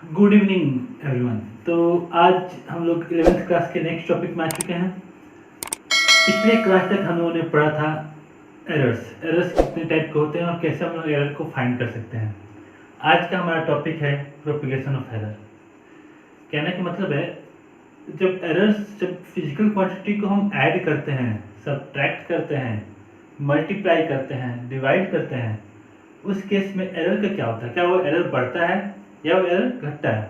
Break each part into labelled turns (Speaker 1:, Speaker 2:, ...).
Speaker 1: Good evening everyone. तो आज हम लोग 11th क्लास के नेक्स्ट टॉपिक में आ चुके हैं। पिछले क्लास तक हम लोगों ने पढ़ा था एरर्स कितने टाइप के होते हैं और कैसे हम लोग एरर को फाइंड कर सकते हैं। आज का हमारा टॉपिक है प्रोपिगेशन ऑफ एरर। कहने का मतलब है जब फिजिकल क्वांटिटी को हम ऐड करते हैं, सब्ट्रैक्ट करते हैं, मल्टीप्लाई करते हैं, डिवाइड करते हैं, उस केस में एरर का क्या होता है। क्या वो एरर बढ़ता है या वो एरर घटता है।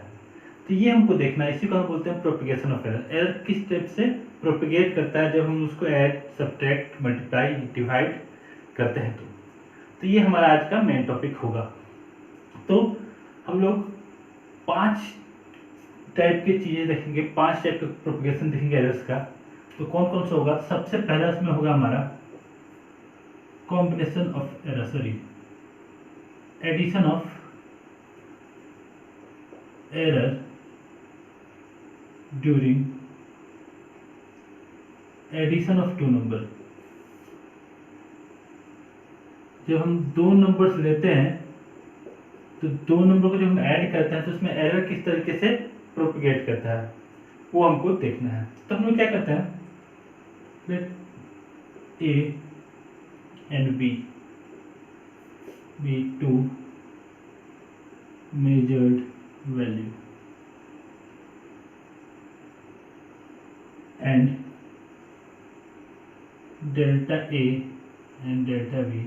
Speaker 1: तो ये हमको देखना है, इसी को हम बोलते हैं प्रोपिगेशन ऑफ एरर। एरर किस टाइप से प्रोपिगेट करता है जब हम उसको ऐड, सब्ट्रैक्ट, मल्टीप्लाई, डिवाइड करते हैं। तो ये हमारा आज का मेन टॉपिक होगा। तो हम लोग 5 टाइप की चीज़ें देखेंगे, 5 टाइप का प्रोपिगेशन देखेंगे एरर्स का। तो कौन कौन सा होगा? सबसे पहला इसमें होगा हमारा combination of error, sorry addition of error during addition of two number. जब हम दो नंबर्स लेते हैं तो दो नंबर को जब हम ऐड करते हैं तो उसमें एरर किस तरीके से प्रोपिगेट करता है वो हमको देखना है। तो हम लोग क्या करते हैं, let A and B be two measured value and delta A and delta B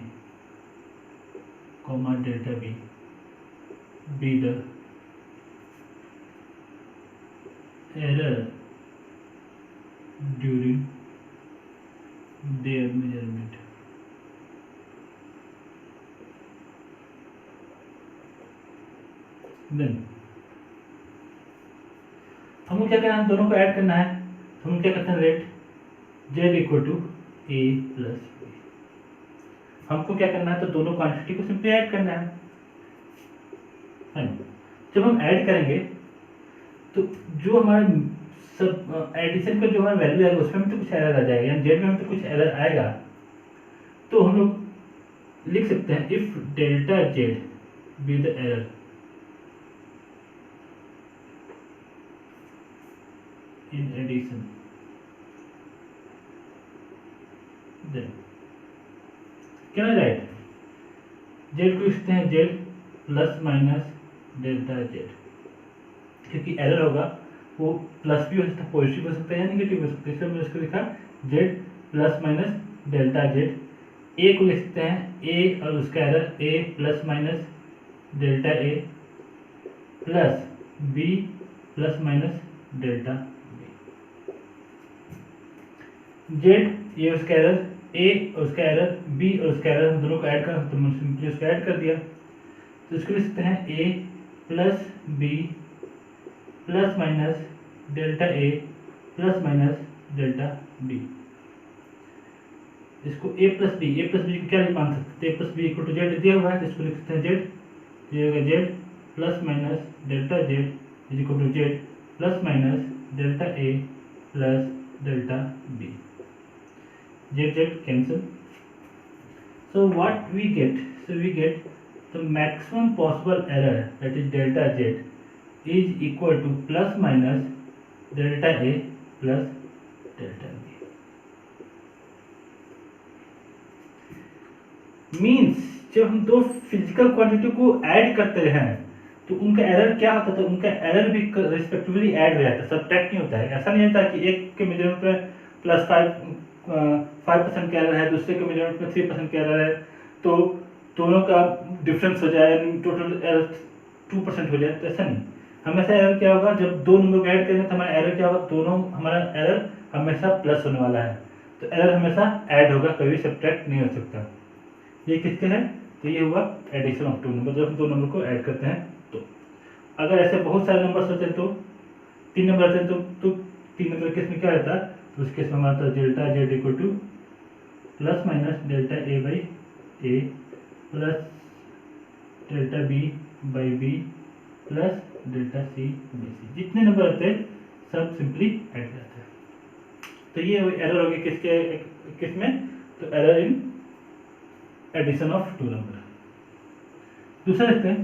Speaker 1: comma delta B be the error during their measurement। then हमको क्या करना है, दोनों को ऐड करना है। हम क्या करते हैं, let z equal to A plus B. हमको क्या करना है, तो दोनों क्वांटिटी को सिंपली ऐड करना है ना? जब हम ऐड करेंगे तो जो हमारे सब एडिशन का जो हमारा वैल्यू आएगा उसमें भी तो कुछ एरर आ जाएगा, यानी जेड में तो कुछ एरर आएगा। तो हम लोग लिख सकते हैं if delta Z B the error in addition, then can I write z को लिखते हैं z plus minus delta z, क्योंकि एरर होगा वो प्लस भी हो सकता है, पॉजिटिव हो सकता है या नेगेटिव हो सकता है। इसलिए मैंने इसको लिखा z plus minus delta z। a को लिखते हैं a और उसका error a plus minus delta a plus b plus minus delta Z, ये उसका एरर ए और उसका एरर बी और उसका एरर, हम दोनों को ऐड कर, तो मैंने सिंपली उसको ऐड कर दिया। तो इसको लिख सकते हैं A plus B plus minus delta A plus minus delta B. इसको ए प्लस बी को क्या मान सकते हैं, A plus B equal to Z दिया हुआ है, तो इसको लिख सकते हैं जेड, ये होगा Z plus minus delta Z is equal to Z plus minus delta A plus delta B. Z cancel. So what we get? So we get the maximum possible error, that is delta Z is equal to plus minus delta A plus delta B. Means जब हम दो physical quantity को add करते हैं तो उनका error क्या होता था, उनका एरर भी रिस्पेक्टिवली ऐड हो जाता है, सब्ट्रैक्ट नहीं होता है। ऐसा नहीं होता कि एक के मेजरमेंट में प्लस 5% का एरर है, दूसरे के मेजरमेंट में 3% का एरर है, तो दोनों का डिफरेंस हो जाए, टोटल एरर 2% हो जाए। तो ऐसा नहीं, हमेशा एरर क्या होगा, जब दो नंबर को ऐड करेंगे तो हमारा एरर क्या होगा, दोनों हमारा एरर हमेशा प्लस होने वाला है। तो एरर हमेशा ऐड होगा, कभी सब्ट्रैक्ट नहीं हो सकता। ये किसके है, तो ये हुआ एडिशन ऑफ टू नंबर, जब हम दो नंबर को ऐड करते हैं। तो अगर ऐसे बहुत सारे नंबर होते हैं, तो 3 नंबर रहते हैं, तो 3 नंबर केस में क्या रहता है, तो उसके समय आता है delta Z equal to plus minus delta A by A plus delta B by B plus delta C by C. जितने नंबर रहते हैं सब सिंपली ऐड जाते हैं। तो ये एरर हो गया किस में, तो error in addition of two number. दूसरा देखते हैं,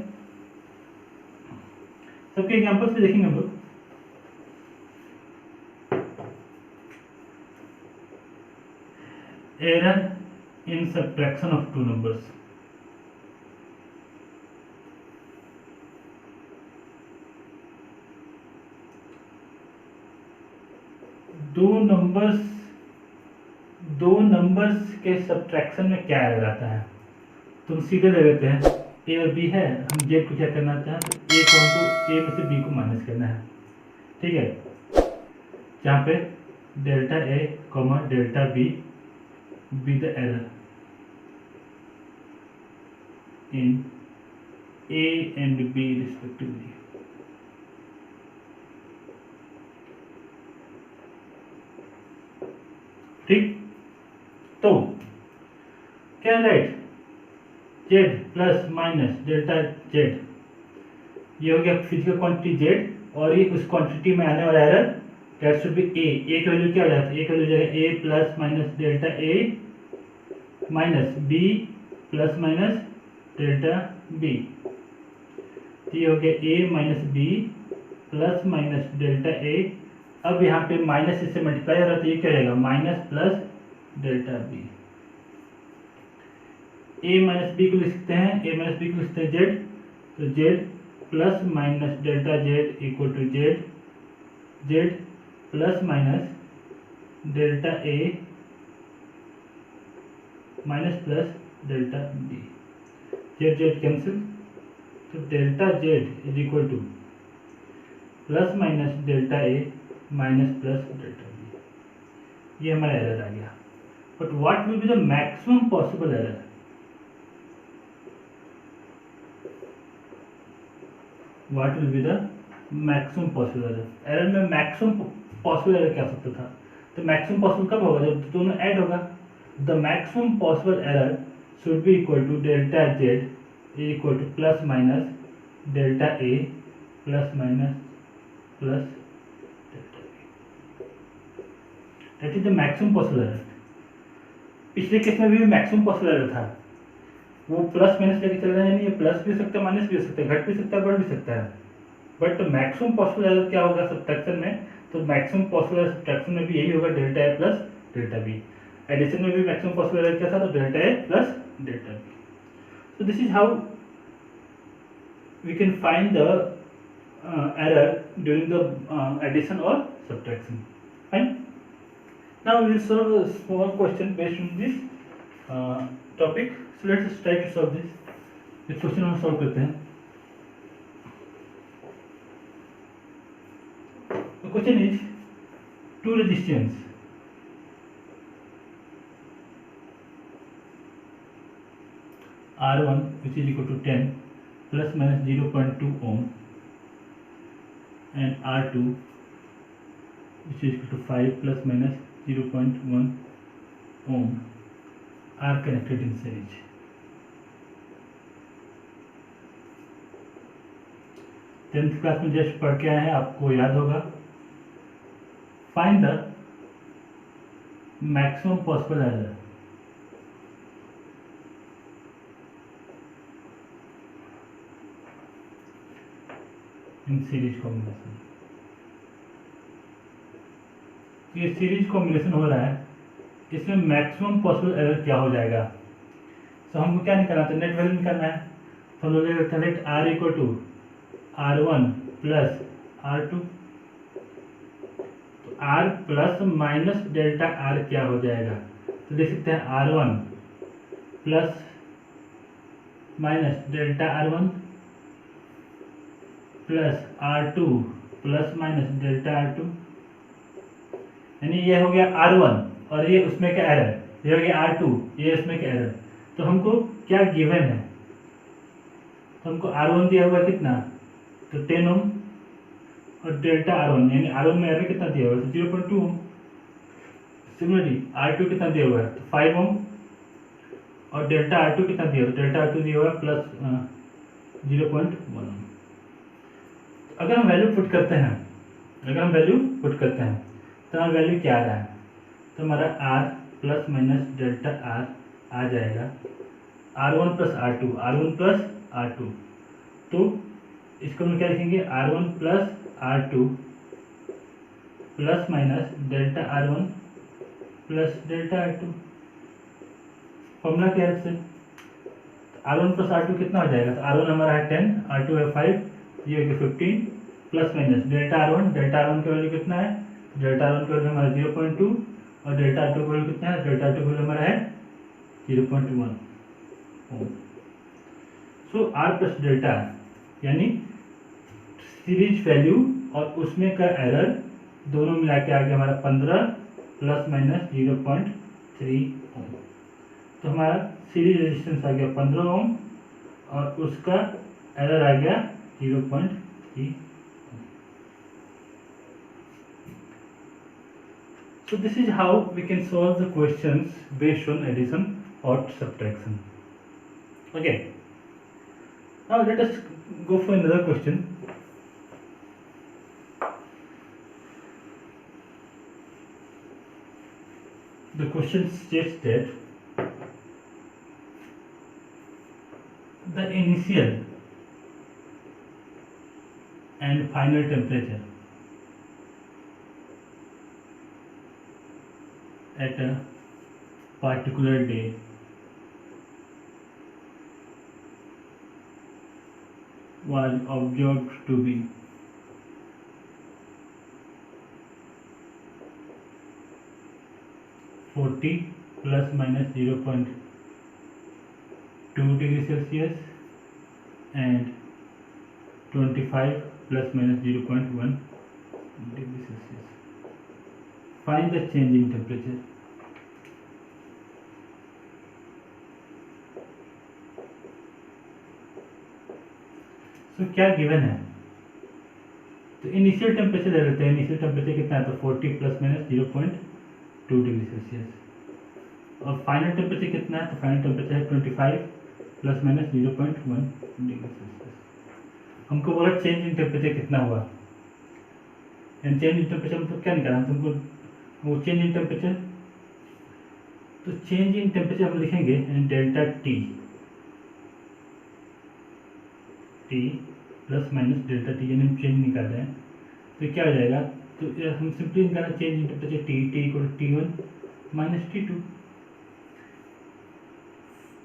Speaker 1: सबके एग्जांपल्स भी देखेंगे हम लोग। Error in subtraction of two numbers. दो नंबर्स के सब्ट्रैक्शन में क्या एरर आता है, तुम सीधे ले लेते हैं ए और बी है, हम जेड को क्या करना चाहते हैं, तो ए को हमको ए में से बी को माइनस करना है, ठीक है, जहाँ पे delta A comma delta B be the error in A and B respectively. ठीक, तो क्या right, Z plus minus delta Z, ये हो गया फिजिकल क्वांटिटी जेड, और ये उस क्वांटिटी में आने वाला एरर दैट शुड बी ए। ए की वैल्यू क्या हो जाती है, ए की वैल्यू हो जाएगा A plus minus delta A minus B plus minus delta B. ये हो गया A minus B plus minus delta A. अब यहाँ पे माइनस इससे मल्टीप्लाई हो रहा है तो ये क्या हो जाएगा, माइनस प्लस डेल्टा बी। ए माइनस बी को लिख सकते हैं, ए माइनस बी को लिखते हैं जेड, तो Z plus minus delta Z equal to Z, Z plus minus delta A minus plus delta B. Z Z cancel, तो delta Z is equal to plus minus delta A minus plus delta B. ये हमारा error आ गया। But what will be the maximum possible error, what will be the maximum possible error. Error में maximum possible error क्या सकता था, तो maximum possible कब होगा, जब दोनों ऐड होगा। The maximum possible error should be equal to delta Z equal to plus minus delta A plus minus plus delta B. That is the maximum possible error. पिछले केस में भी maximum possible error था, वो plus minus लेके चल रहे हैं, ये प्लस भी हो सकता है माइनस भी हो सकता है, घट भी सकता है बढ़ भी सकता है। बट मैक्सिमम पॉसिबल एरर क्या होगा सब्ट्रैक्शन में, तो मैक्सिमम पॉसिबल एरर सब्ट्रैक्शन में भी यही होगा, delta A plus delta B. Addition में भी मैक्सिमम पॉसिबल एरर क्या था, तो delta A plus delta B. So this is how we can find the error during the addition और subtraction. Fine, now we will solve a small question based on this topic. So let's try to solve this. इस question हम solve करते हैं। The question is two resistance R1 which is equal to 10 plus minus 0.2 ohm and R2 which is equal to 5 plus minus 0.1 ohm are connected in series. 10th class में just पढ़ के आए हैं, आपको याद होगा। Find the maximum possible error in series combination. ये series combination हो रहा है, इसमें मैक्सिमम पॉसिबल एरर क्या हो जाएगा। तो हमको क्या निकालना था, नेट वैल्यू निकालना है। तो हम लोग let R equal to R1 plus R2, तो R plus minus delta R क्या हो जाएगा, तो देख सकते हैं R1 plus minus delta R1 plus R2 plus minus delta R2, यानी ये हो गया R1 और ये उसमें का एरर, ये हो गया R2, ये उसमें का एरर। तो हमको क्या गिवन है, तो हमको R1 दिया हुआ कितना, तो 10 ओम और डेल्टा R1 यानी R1 में एरर कितना दिया हुआ है, 0.2 ओम। सिमिलरली R2 कितना दिया हुआ है, तो 5 ओम और डेल्टा R2 कितना दिया हुआ है, डेल्टा R2 दिया हुआ है प्लस 0.1 ओम। अगर हम वैल्यू पुट करते हैं, तो हमारा वैल्यू क्या आ रहा है, तो हमारा R plus minus delta R आ जाएगा R1 plus R2, R1 plus R2, तो इसको हम क्या लिखेंगे R1 plus R2 plus minus delta R1 plus delta R2, formula क्या है इससे? R1 प्लस R2 कितना हो जाएगा? तो R1 हमारा है 10, R2 है 5, ये हो गया 15 प्लस माइनस डेल्टा R1 की वैल्यू कितना है? डेल्टा R1 की वैल्यू हमारा 0.2 और डेल्टा R2 की वैल्यू कितना है? डेल्टा R2 की वैल्यू हमारा है 0.1 ओम। सो R प्लस डेल्टा यानी सीरीज वैल्यू और उसमें का एरर दोनों मिला के आ गया हमारा 15 प्लस माइनस 0.3 ओम। तो हमारा सीरीज रेजिस्टेंस आ गया 15 ओम और उसका एरर आ गया 0.3। So this is how we can solve the questions based on addition or subtraction. Okay. Now let us go for another question. The question states that the initial and final temperature at a particular day was observed to be 40 plus minus 0.2 degree Celsius and 25 plus minus 0.1 degree Celsius. Find the change in temperature. तो क्या given है? तो initial temperature ले लेते हैं। Initial temperature कितना है? तो 40 प्लस माइनस 0.2 डिग्री सेल्सियस। और फाइनल टेम्परेचर कितना है? तो फाइनल टेम्परेचर है 25 प्लस माइनस 0.1 डिग्री सेल्सियस। हमको बोला चेंज इन टेम्परेचर कितना हुआ। एंड चेंज इन टेम्परेचर मतलब क्या निकालना? तुमको वो चेंज इन टेम्परेचर, तो चेंज इन टेम्परेचर हम लिखेंगे delta T plus minus delta T, यानी हम चेंज निकाल रहे हैं तो क्या हो जाएगा? तो हम सिंपली निकालना change in temperature T equal to T1 minus T2,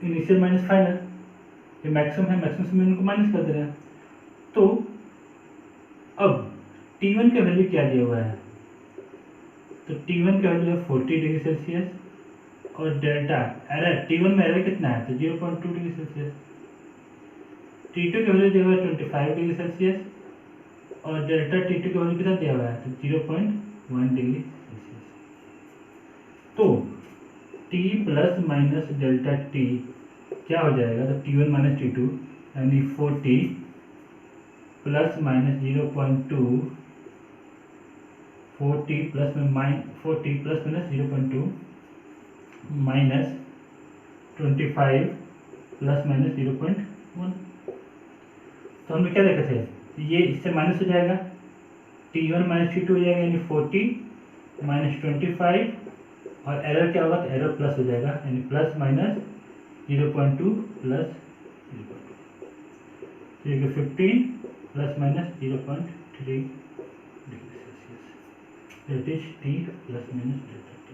Speaker 1: initial minus final, ये मैक्सिमम है, मैक्सिमम से इनको माइनस कर दे रहे हैं। तो अब T1 का वैल्यू क्या दिया हुआ है? तो T1 का वैल्यू है 40 डिग्री सेल्सियस और डेल्टा एरर T1 में एरर कितना है? तो 0.2 डिग्री सेल्सियस। T2 का वैल्यू दिया हुआ है 25 डिग्री सेल्सियस और डेल्टा T2 का वैल्यू कितना दिया हुआ है? तो 0.1 डिग्री सेल्सियस। तो T plus minus delta T क्या हो जाएगा? तो T1 माइनस T2 यानी 40 plus minus 0.2, 40 plus minus 0.2 minus 25 plus minus 0.1। तो हमने क्या देखा थे? ये इससे माइनस हो जाएगा, T1 माइनस T2 हो जाएगा, यानी 40 माइनस 25 और एरर क्या होगा? तो एरर प्लस हो जाएगा, यानी plus minus 0.2 plus 0.2, 15 plus minus 0.3 degree Celsius, that is T plus minus delta T।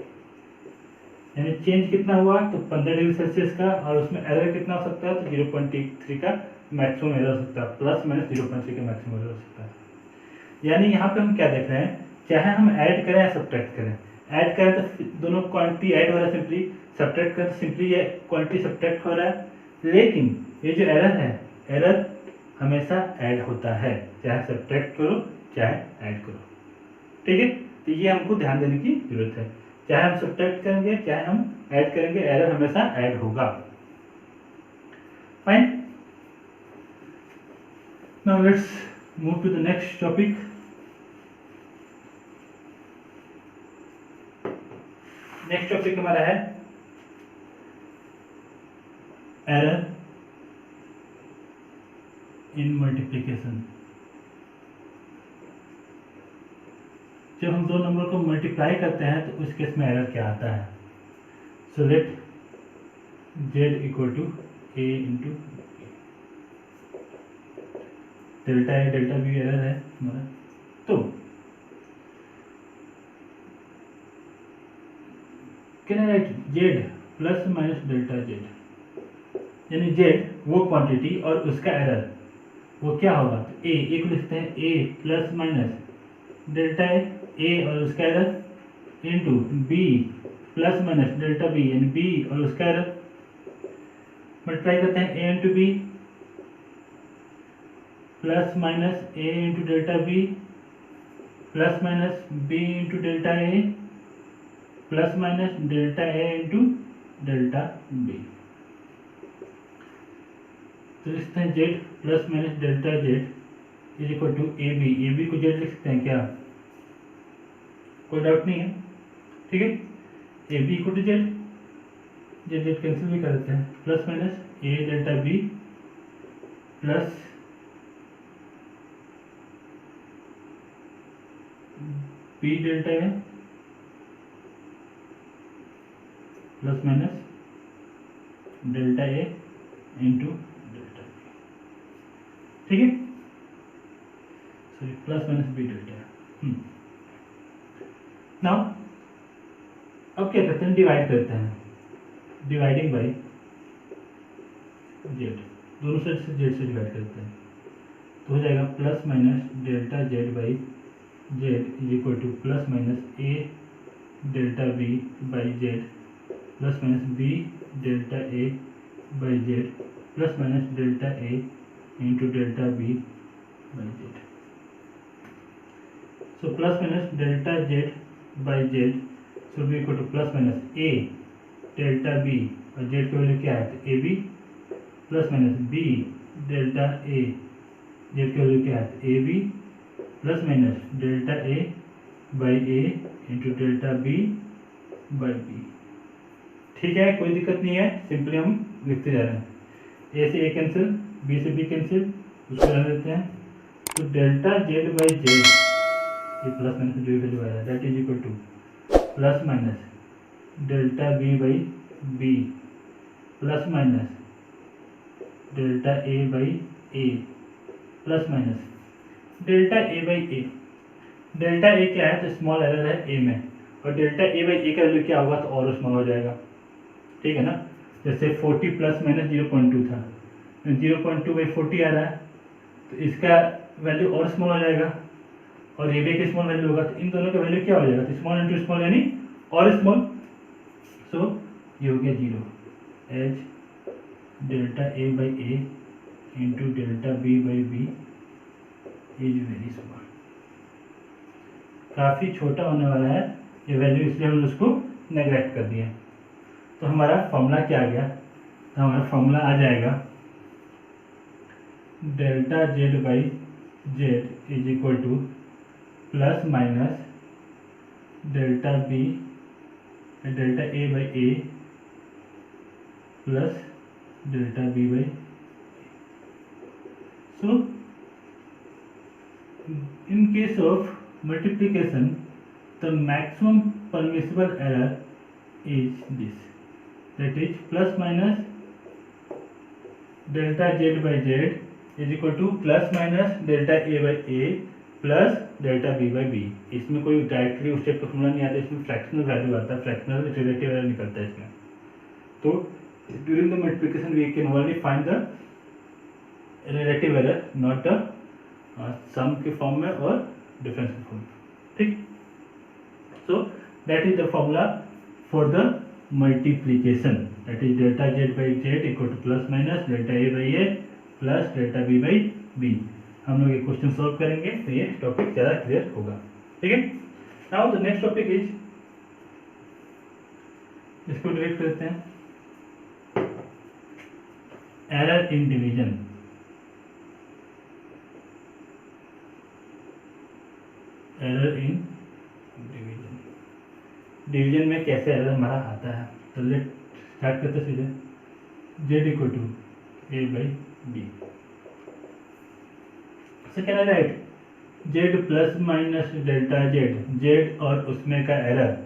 Speaker 1: यानी चेंज कितना हुआ? तो 15 डिग्री सेल्सियस का, और उसमें एरर कितना हो सकता है? तो 0.3 का मैक्सिमम एरर हो सकता है, प्लस माइनस 0.3 का मैक्सिमम एरर हो सकता है। यानी यहाँ पे हम क्या देख रहे हैं? चाहे हम ऐड करें या सब्ट्रैक्ट करें, ऐड करें तो दोनों क्वांटिटी ऐड हो रहा है सिंपली, सब्ट्रैक्ट करें तो सिंपली ये क्वांटिटी सब्ट्रैक्ट हो रहा है। लेकिन ये जो एरर है, एरर हमेशा ऐड होता है, चाहे सब्ट्रैक्ट करो चाहे ऐड करो। ठीक है, तो ये हमको ध्यान देने की जरूरत है। चाहे हम सब्ट्रैक्ट करेंगे चाहे हम ऐड करेंगे, एरर हमेशा ऐड होगा। Fine. Now let's move to the next topic. Next topic हमारा है एरर इन मल्टीप्लिकेशन। जब हम दो नंबर को मल्टीप्लाई करते हैं तो उस केस में एरर क्या आता है? So let z equal to a into, delta A delta B error है हमारा। तो can I write Z plus minus delta Z, यानी जेड वो क्वांटिटी और उसका एरर वो क्या होगा, तो ए को लिखते हैं A plus minus delta A और उसका error into B plus minus delta B, यानी बी और उसका एरर मल्टीप्लाई करते हैं A into B plus minus A into delta B plus minus B into delta A plus minus delta A into delta B. तो इस तरह Z plus minus delta Z is equal to A B को Z लिख सकते हैं क्या, कोई doubt नहीं है, ठीक है। A B equal to Z, Z Z cancel भी कर देते हैं, plus minus A delta B plus B delta A plus minus delta A into delta B, ठीक है, sorry plus minus B delta. Now अब क्या करते हैं, डिवाइड करते हैं, डिवाइडिंग बाई जेड, दोनों साइड से जेड से डिवाइड करते हैं, तो हो जाएगा plus minus delta Z by Z is equal to plus minus A delta B by Z plus minus B delta A by Z plus minus delta A into delta B by Z. So plus minus delta Z by Z should be equal to plus minus A delta B और Z की value क्या है, तो A B plus minus B delta A, Z की value क्या है, A B plus minus delta A by A into delta B by B, ठीक है, कोई दिक्कत नहीं है, सिंपली हम लिखते जा रहे हैं, ए से ए कैंसिल, बी से बी कैंसिल, उसको रहने देते हैं, तो डेल्टा जेड बाई जेड ये प्लस माइनस जो वैल्यू आया that is equal to plus minus delta B by B plus minus delta A by A plus minus delta A by A. Delta A क्या है, तो small error है ए में, और delta A by ए का value क्या होगा, तो और स्मॉल हो जाएगा, ठीक है ना। जैसे 40 प्लस माइनस 0.2 था, 0.2 बाई 40 आ रहा है, तो इसका वैल्यू और स्मॉल हो जाएगा, और ये भी एक स्मॉल वैल्यू होगा, तो इन दोनों का वैल्यू क्या हो जाएगा, तो स्मॉल इंटू स्मॉल यानी और स्मॉल, सो ये हो गया 0 H delta A by A into delta B by B is very small, काफ़ी छोटा होने वाला है ये वैल्यू, इसलिए हमने उसको नेग्लेक्ट कर दिया। तो हमारा फॉर्मूला क्या आ गया, तो हमारा फॉर्मूला आ जाएगा delta Z by Z is equal to plus minus delta B delta A by A plus delta B by, so in case of multiplication the maximum permissible error is this, that is plus minus delta z by z is equal to plus minus delta a by a plus delta b by b। इसमें कोई directly उस type का formula नहीं आता, इसमें fractional value आता है, fractional relative error निकलता है इसमें। तो during the multiplication we can only find the relative error, not the sum के फॉर्म में और डिफरेंस के फॉर्म में, ठीक। So that is the formula for the multiplication, that is delta Z by Z equal to plus minus delta A by A plus delta B by B. हम लोग ये question solve करेंगे तो ये topic ज़्यादा clear होगा, ठीक है। Now the next topic is, इसको डिलीट करते हैं, error in division. Error in division, division में कैसे एरर हमारा आता है, तो लेट स्टार्ट करते सीधे, Z equal to A by B, so can I write Z plus minus delta Z, Z और उसमें का एरर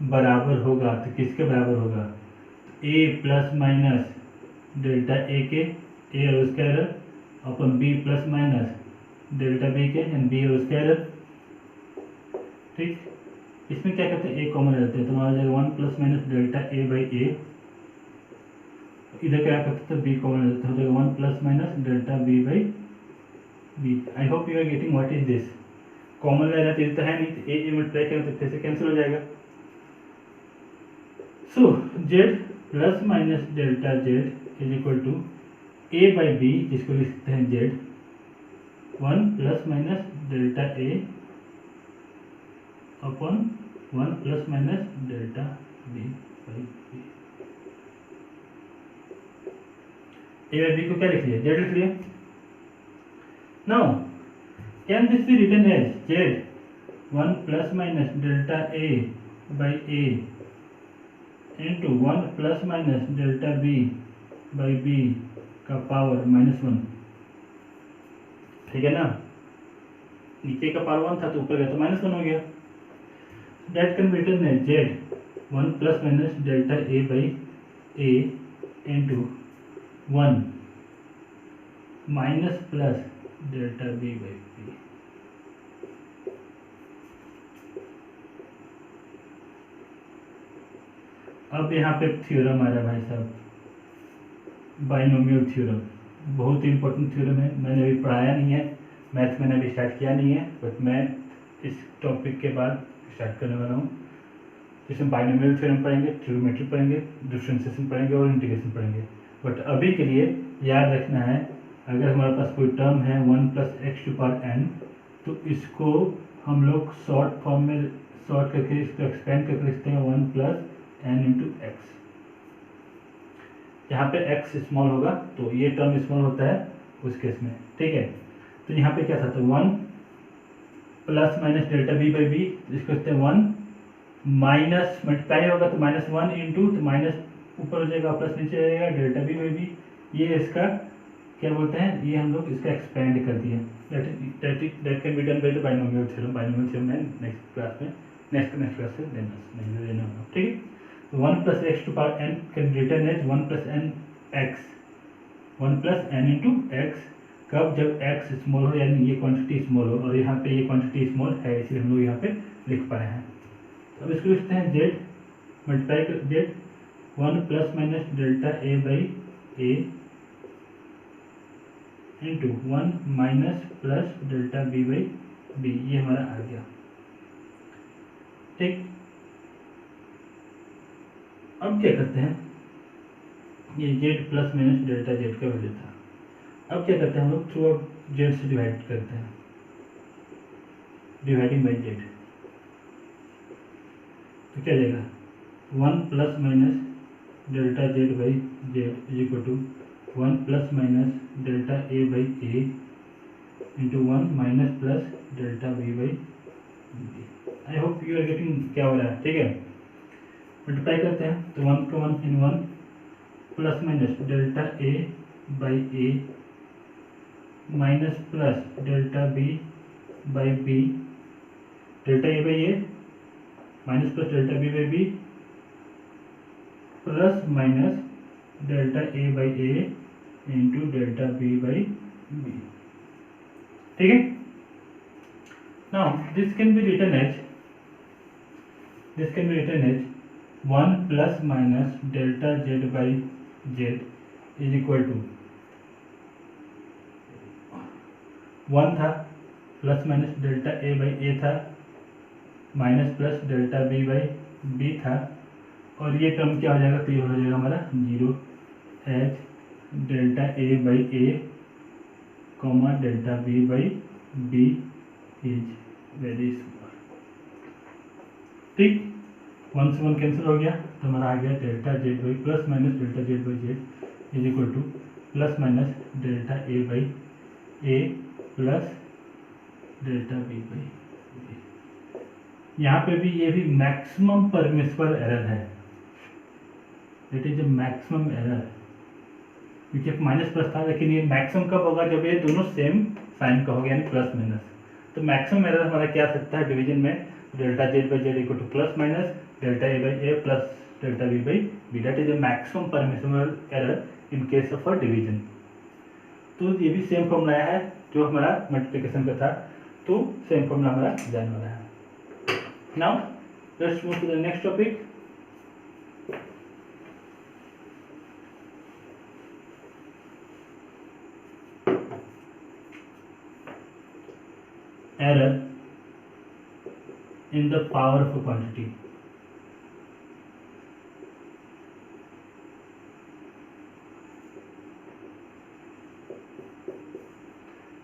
Speaker 1: बराबर होगा, तो किसके बराबर होगा, A plus minus delta A के, ए और उसका एरर अपन B plus minus delta B के एंड बी और उसका एरर। ठीक, इसमें क्या करते हैं, ए कॉमन रहते हैं तो हमारा जाएगा 1 plus minus delta A by A. इधर क्या करते थे, बी कॉमन रहता है, हो जाएगा 1 plus minus delta B by B. I hope you are getting what is this. Common ले रहता है तो है नहीं, तो ए मल्टीप्लाई करें तो फिर से कैंसिल हो जाएगा। So Z plus minus delta Z is equal to A by B, जिसको लिखते हैं Z 1 plus minus delta A upon 1 plus minus delta B by B. A by B को क्या लिख लिया, जेड लिख लिया। Now can this be written as Z 1 plus minus delta A by A into 1 plus minus delta B by B का power -1। ठीक है ना, नीचे का पावर 1 था तो ऊपर गया तो -1 हो गया। That can be written as Z 1 plus minus delta A by A into 1 minus plus delta B by B. अब यहाँ पे थ्योरम आ रहा है भाई साहब, बाइनोमियल थ्योरम। बहुत ही इंपॉर्टेंट थ्योरम है, मैंने अभी पढ़ाया नहीं है, मैथ मैंने अभी स्टार्ट किया नहीं है, बट मैं इस टॉपिक के बाद स्टार्ट करने वाला हूँ। जिसमें बाइनोमियल थ्योरम पढ़ेंगे, ट्रिग्नोमेट्री पढ़ेंगे, डिफरेंशिएशन पढ़ेंगे और इंटीग्रेशन पढ़ेंगे। बट अभी के लिए याद रखना है, अगर हमारे पास कोई टर्म है 1 plus x to power n, तो इसको हम लोग शॉर्ट फॉर्म में शॉर्ट करके इसको एक्सपेंड करके लिखते हैं 1 प्लस एन इंटू एक्स। यहाँ पे एक्स स्मॉल होगा तो ये टर्म स्मॉल होता है उस केस में। ठीक है, तो यहाँ पे क्या था, तो 1 plus minus delta B by B, इसको कहते हैं 1 माइनस मल्टीप्लाई होगा तो -1 इंटू, तो माइनस ऊपर हो जाएगा प्लस नीचे जाएगा डेल्टा बी बाई बी। ये इसका क्या बोलते हैं, ये हम लोग इसका एक्सपेंड कर दिए। That can be done by the binomial theorem. Binomial theorem मैं नेक्स्ट क्लास में नेक्स्ट क्लास से लेना होगा। ठीक है, तो 1 plus x to power n can return as 1 plus n x, 1 plus N into x. कब, जब एक्स स्मॉल हो यानी ये क्वांटिटी स्मॉल हो, और यहाँ पे ये क्वांटिटी स्मॉल है इसलिए हम लोग यहाँ पे लिख पाए हैं। अब इसको लिखते हैं जेड मल्टीप्लाई कर Z 1 plus minus delta A by A into 1 minus plus delta B by B, ये हमारा आ गया। ठीक, अब क्या करते हैं, ये Z plus minus delta Z का वैल्यू था। अब क्या करते हैं हम लोग, थ्रू आउट जेड से डिवाइड करते हैं, डिवाइडिंग बाई जेड। तो क्या जाएगा 1 plus minus delta Z by Z is equal to 1 plus minus delta A by A into 1 minus plus delta B by B. I hope you are getting क्या हो रहा है। ठीक है, मल्टीप्लाई करते हैं तो 1 का 1 इन 1 plus minus delta A by A minus plus delta B by B, delta A by A minus plus delta B by B plus minus delta A by A into delta B by B. ठीक है, now this can be written as 1 plus minus delta Z by Z is equal to 1 था plus minus delta A by A था minus plus delta B by B था, और ये term क्या हो जाएगा, तो ये हो जाएगा हमारा 0 H delta A by A comma delta B by B is very small. ठीक, 1 से 1 कैंसिल हो गया तो हमारा आ गया delta Z by plus minus delta Z by Z is equal to plus minus delta A by A plus delta B by B. यहाँ पे भी ये भी मैक्सिमम परमिसिबल एरर है, it is a maximum error, क्योंकि minus plus था, लेकिन ये मैक्सिमम कब होगा, जब ये दोनों सेम साइन का होगा यानी प्लस माइनस। तो मैक्सिमम एरर हमारा क्या आ सकता है डिवीजन में, delta Z by Z equal to plus minus delta A by A plus delta B by B, that is a maximum permissible error in case of a division. तो ये भी same formula है जो हमारा multiplication का था, तो same formula हमारा जाने वाला है। Now let's move to the next topic. Error in the power of a quantity.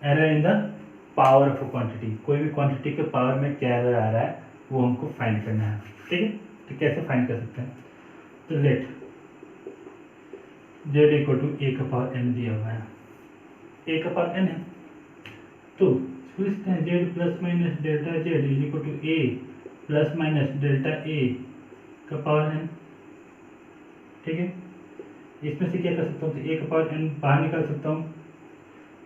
Speaker 1: Error in the power of a quantity, कोई भी क्वांटिटी के पावर में क्या एरर आ रहा है वो हमको फाइंड करना है। ठीक है, तो कैसे फाइंड कर सकते हैं? तो let z equal to a का पावर n दिया हुआ है, a का पावर n है, तो पूछते हैं z plus minus delta z is equal to a plus minus delta a का पावर n। ठीक है, इसमें से क्या कर सकता हूँ? तो a का पावर n बाहर निकाल सकता हूँ,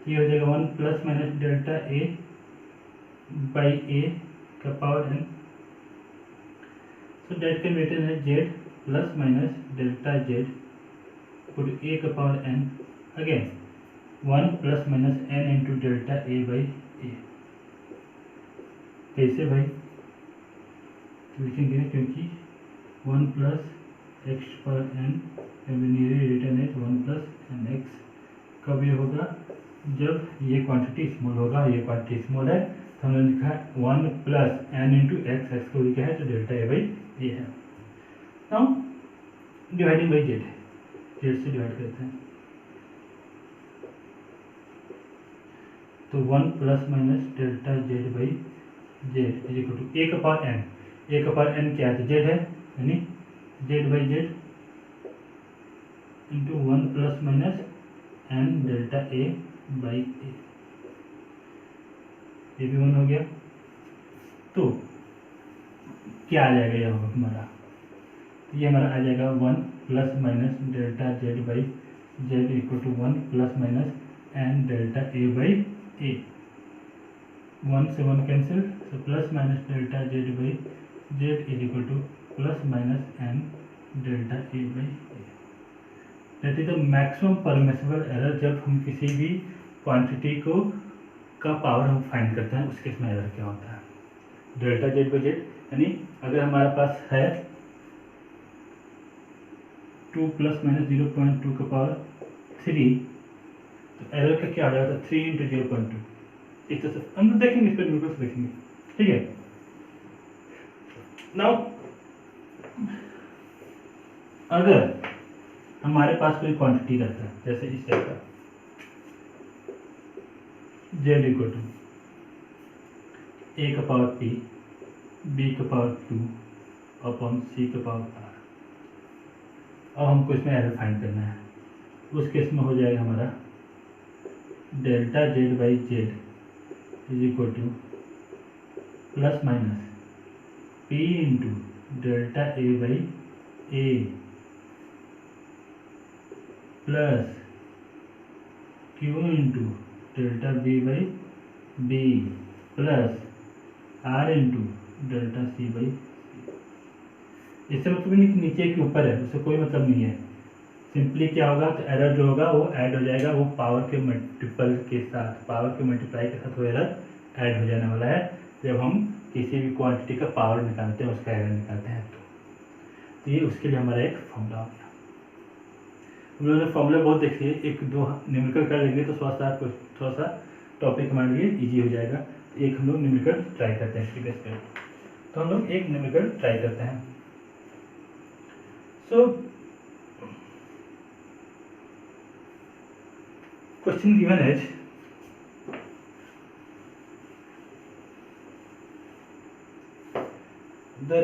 Speaker 1: ये हो जाएगा 1 plus minus delta a by a का power n। So that can written है z plus minus delta z equal to a का power n, again 1 plus minus n into delta a by a। कैसे भाई लिखेंगे? क्योंकि 1 plus X power n written है 1 plus n x. कब ये होगा? जब ये क्वांटिटी स्मॉल होगा, ये क्वांटिटी स्मॉल है, तो हमने लिखा है 1 plus N into X, X को लिखा है तो डेल्टा ए बाई ए है। Now dividing by Z, Z से डिवाइड करते हैं, तो 1 plus minus delta Z by Z is equal to A का पावर एन। ए का पावर एन क्या है? तो जेड है, यानी Z by Z into 1 plus minus N delta A by A, ये भी 1 हो गया। तो क्या आ जाएगा ये हमारा? ये हमारा आ जाएगा 1 plus minus delta Z by Z equal to 1 plus minus N delta A by A. 1 से 1 कैंसिल, तो plus minus delta Z by Z is equal to plus minus N delta A by A. That is the maximum permissible error. जब हम किसी भी quantity को का power हम find करते हैं, उसके इसमें एरर क्या होता है? डेल्टा जेड बाई जेड, यानी अगर हमारे पास है 2 प्लस माइनस 0.2 का पावर 3, तो एरर का क्या हो जाएगा? 3 इंटू 0.2। इस तरह से हम देखेंगे, इस पर न्यूट्रल्स देखेंगे। ठीक है, नाउ अगर हमारे पास कोई क्वांटिटी रहता है, जैसे इस टाइप का z इक्वल टू a का पावर p, b का पावर 2 अपॉन c का पावर r। अब हमको इसमें एरर फाइंड करना है। उस केस में हो जाएगा हमारा delta Z by Z is equal to plus minus p into delta A by A plus q into delta B by B plus R into delta C by C. इससे मतलब नहीं कि नीचे के ऊपर है, उससे कोई मतलब नहीं है। सिंपली क्या होगा? तो एरर जो होगा वो ऐड हो जाएगा, वो पावर के मल्टीपल के साथ, पावर के मल्टीप्लाई के साथ वो एरर ऐड हो जाने वाला है जब हम किसी भी क्वांटिटी का पावर निकालते हैं, उसका एरर निकालते हैं। तो ये उसके लिए हमारा एक फॉर्मूला हो गया। हम लोगों ने फॉर्मूला बहुत देख लिए, एक दो न्यूमेरिकल कर लेंगे तो थोड़ा सा टॉपिक हमारे लिए इजी हो जाएगा। एक हम लोग न्यूमेरिकल ट्राई करते हैं इसके बेस पे। तो हम लोग एक न्यूमेरिकल ट्राई करते हैं। सो क्वेश्चन गिवन है the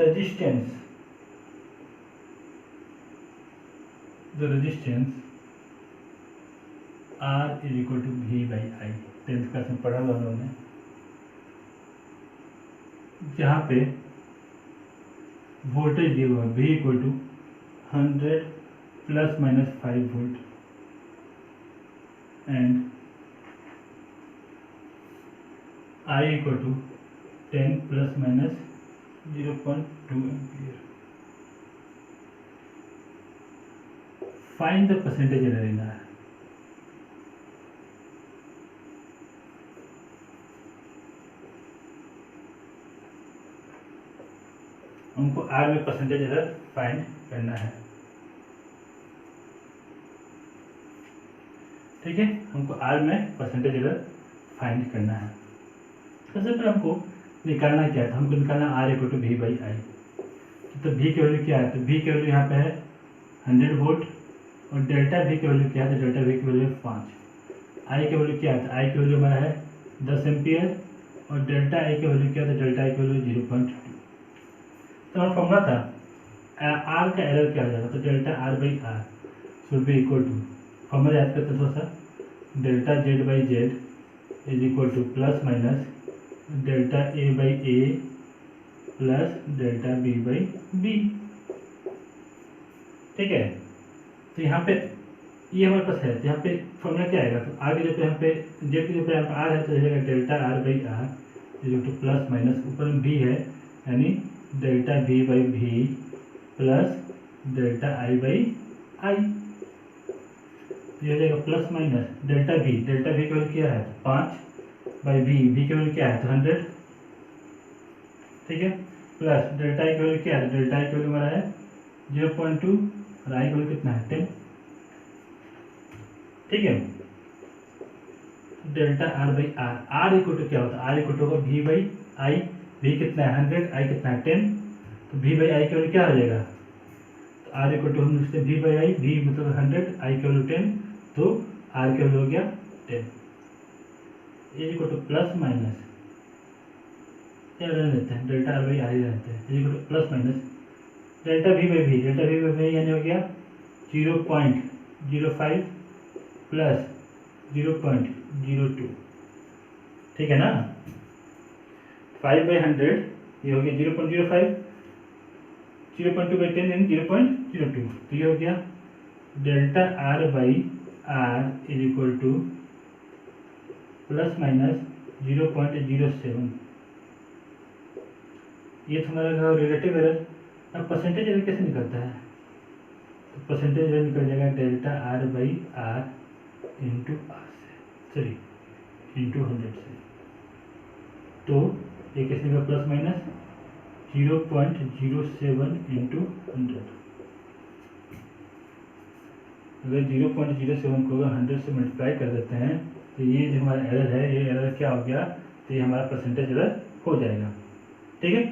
Speaker 1: resistance R is equal to V by I। 10th class में पढ़ा हुआ लोगों ने, जहाँ पे वोल्टेज दिया हुआ V equal to 100 plus minus 5 volt and I equal to 10 plus minus 0.2 ampere. Find the percentage error in R. हमको आर में परसेंटेज एरर फाइंड करना है। ठीक है, हमको आर में परसेंटेज एरर फाइंड करना है। सबसे पहले हमको निकालना क्या है, तो हमको निकालना R equal to V by I. तो वी की वैल्यू क्या है, तो वी की वैल्यू यहाँ पे है 100 वोल्ट और डेल्टा वी की वैल्यू क्या है, तो डेल्टा वी की वैल्यू है 5। आई की वैल्यू क्या है, तो आई की वैल्यू हमारा है 10 एम्पियर और डेल्टा आई की वैल्यू क्या है, तो डेल्टा आई की वैल्यू 0.2। तो हमारा फॉर्मूला था आर का एरर क्या हो जाएगा, तो delta R by R should be equal to, formula याद करते हैं थोड़ा सा, delta Z by Z is equal to plus minus delta A by A plus delta B by B. ठीक है, तो यहाँ पे ये हमारे पास है, तो यहाँ पे फॉर्मूला क्या आएगा, तो आगे जो पे यहाँ पे जेड की जो पे यहाँ पे आर है तो रहेगा delta R by R is to plus minus ऊपर में बी है यानी delta V by V plus delta I by I. ये हो जाएगा प्लस माइनस डेल्टा वी की वैल्यू क्या है, 5 बाई वी की वैल्यू क्या है, तो 100। ठीक है, प्लस डेल्टा आई की वैल्यू क्या है, डेल्टा आई की वैल्यू हमारा है 0.2 और आई की वैल्यू कितना है 10। ठीक है, delta R by R, R equal to क्या होता है, आर इक्वल टू होगा वी बाई आई। वी कितना है 100, आई कितना है 10, तो वी बाई आई की वैल्यू क्या हो जाएगा, तो आर इक्वल टू हम लिखते हैं वी बाई आई, वी मतलब 100, आई की वैल्यू 10, तो आर की वैल्यू हो गया 10 इक्वल टू प्लस माइनस क्या रहने देते हैं, डेल्टा आर बाई आर ही रहते हैं equal to plus minus delta V by V, delta V by V यानी हो गया 0.05 प्लस 0.02। ठीक है ना, 5/100 ये हो गया 0.05, 0.2/10 यानी 0.02। तो ये हो गया delta R by R is equal to plus minus 0.07। ये तो हमारा रिलेटिव एरर। अब परसेंटेज एरर कैसे निकलता है, तो परसेंटेज एरर निकल जाएगा delta R by R into R से, सॉरी इंटू 100 से। तो ये कैसे निकला, प्लस माइनस 0.07 इंटू 100। अगर 0.07 को अगर 100 से मल्टीप्लाई कर देते हैं तो ये जो हमारा एरर है, ये एरर क्या हो गया, तो ये हमारा परसेंटेज एरर हो जाएगा। ठीक है,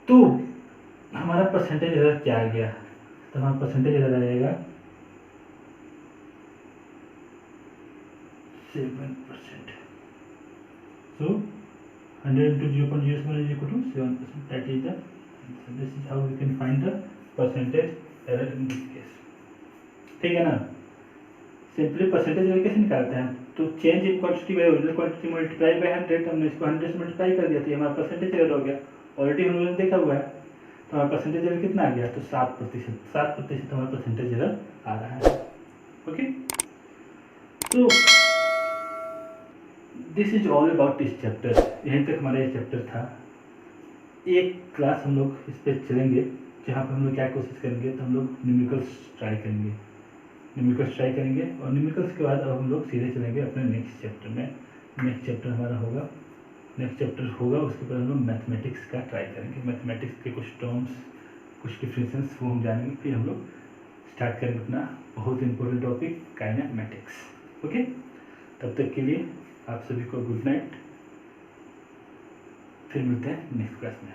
Speaker 1: तो हमारा परसेंटेज एरर क्या आ गया, तो हमारा परसेंटेज एरर आ जाएगा 7%। So 100 into 0.07 is equal to 7%. That is the answer. This is how we can find the percentage error in this case. ठीक है ना, सिंपली परसेंटेज एरर कैसे निकालते हैं, तो change in quantity by original quantity multiply by 100, हमने इसको 100 से मल्टीप्लाई कर दिया तो ये हमारा परसेंटेज एरर हो गया। ऑलरेडी हम लोगों ने देखा हुआ है, तो हमारा परसेंटेज एरर कितना आ गया, तो 7% हमारा परसेंटेज एरर आ रहा है। ओके, तो this is all about this chapter. यहीं तक हमारा ये चैप्टर था। एक क्लास हम लोग इस पर चलेंगे जहाँ पर हम लोग क्या कोशिश करेंगे, तो हम लोग न्यूमेरिकल्स ट्राई करेंगे, और न्यूमेरिकल्स के बाद अब हम लोग सीधे चलेंगे अपने नेक्स्ट चैप्टर में। नेक्स्ट चैप्टर हमारा होगा, उसके बाद हम लोग मैथमेटिक्स का ट्राई करेंगे। मैथमेटिक्स के कुछ टर्म्स, कुछ डिफरेंसेस वो हम जानेंगे, फिर हम लोग स्टार्ट करेंगे अपना बहुत इंपॉर्टेंट टॉपिक काइनेमेटिक्स। ओके, तब तक के लिए आप सभी को गुड नाइट, फिर मिलते हैं नेक्स्ट क्लास में।